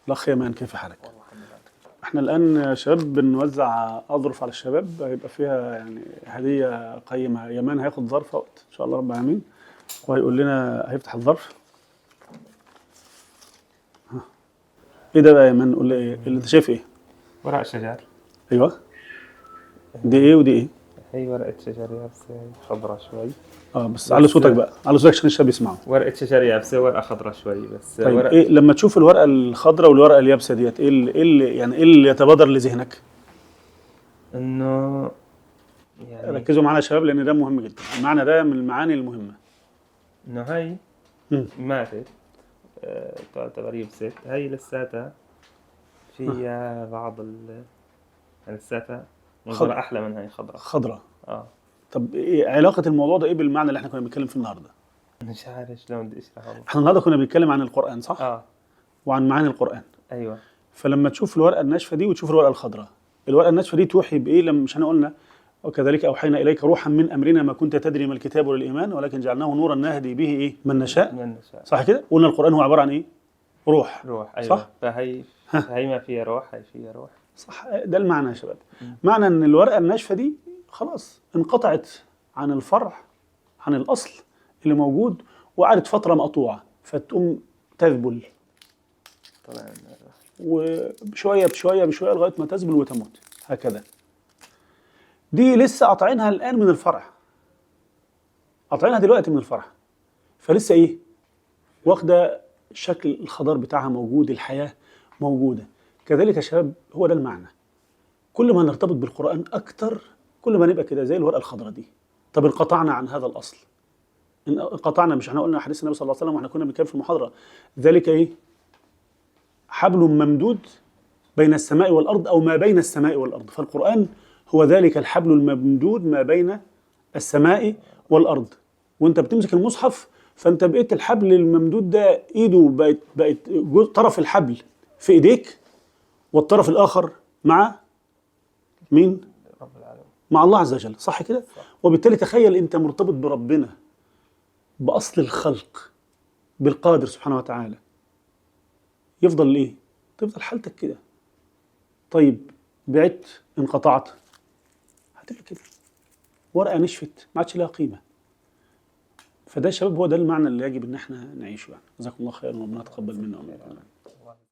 الأخ يمان كيف حالك؟ احنا الآن يا شباب بنوزع أظرف على الشباب، هيبقى فيها يعني هدية قيمة. يمان هياخد ظرف وقت إن شاء الله رب العالمين، وهيقول لنا، هيفتح الظرف. إيه ده بقى يا يمان؟ قول لي إيه اللي أنت شايف؟ إيه؟ ورق شجر. أيوه، دي إيه ودي إيه؟ هي ورقة شجر يابسة خضرة شوي. بس على صوتك بقى، على صوتك عشان الشباب يسمعوا. ورقة شجر يابسة، ورقة خضرة شوي بس. طيب ورق إيه لما تشوف الورقة الخضراء والورقة اليابسة ديت، إيه اللي يتبادر لذهنك؟ إنه يعني ركزوا معانا يا شباب لأن ده مهم جدا، المعنى ده من المعاني المهمة. إنه هاي ماتت، تعتبر يبست. هاي لساتها فيها بعض يعني لساتها منظرها أحلى من هاي خضرة. خضراء. طب إيه علاقة الموضوع ده إيه بالمعنى اللي إحنا كنا بنتكلم فيه النهاردة؟ مش عارف شلون بدي أشرحه. إحنا النهاردة كنا بنتكلم عن القرآن صح؟ وعن معاني القرآن. أيوة. فلما تشوف الورقة الناشفة دي وتشوف الورقة الخضراء، الورقة الناشفة دي توحي بإيه؟ لما مش احنا قلنا وكذلك أوحينا إليك روحا من أمرنا ما كنت تدري ما الكتاب ولا الإيمان ولكن جعلناه نورا نهدي به إيه؟ من نشاء. صح كده؟ قلنا القرآن هو عبارة عن إيه؟ روح. أيوة. صح؟ فهي ما فيها روح، هي فيها روح. صح، ده المعنى يا شباب. معنى ان الورقه الناشفه دي خلاص انقطعت عن الفرع، عن الاصل اللي موجود، وقعدت فتره مقطوعه، فتقوم تذبل طبعا، وبشويه بشويه بشويه لغايه ما تذبل وتموت هكذا. دي لسه قاطعينها الان من الفرع، قاطعينها دلوقتي من الفرع، فلسه ايه؟ واخده شكل الخضار بتاعها موجود، الحياه موجوده. كذلك يا شباب هو ده المعنى. كل ما نرتبط بالقرآن أكتر كل ما نبقى كده زي الورقة الخضراء دي. طب انقطعنا عن هذا الأصل، انقطعنا، مش احنا قلنا حديث النبي صلى الله عليه وسلم واحنا كنا بنتكلم في المحاضرة، ذلك ايه؟ حبل ممدود بين السماء والأرض أو ما بين السماء والأرض. فالقرآن هو ذلك الحبل الممدود ما بين السماء والأرض. وانت بتمسك المصحف فانت بقيت الحبل الممدود ده ايده بقت طرف الحبل في ايديك، والطرف الآخر مع مين؟ رب العالمين، مع الله عز وجل. صح كده؟ وبالتالي تخيل انت مرتبط بربنا، بأصل الخلق، بالقادر سبحانه وتعالى، يفضل ايه؟ تفضل حالتك كده. طيب بعدت، انقطعت، هتبقى كده ورقة نشفت ما عادش لها قيمة. فده يا شباب هو ده المعنى اللي يجب ان احنا نعيشه. يعني جزاكم الله خيرا وربنا يتقبل منا ومنكم.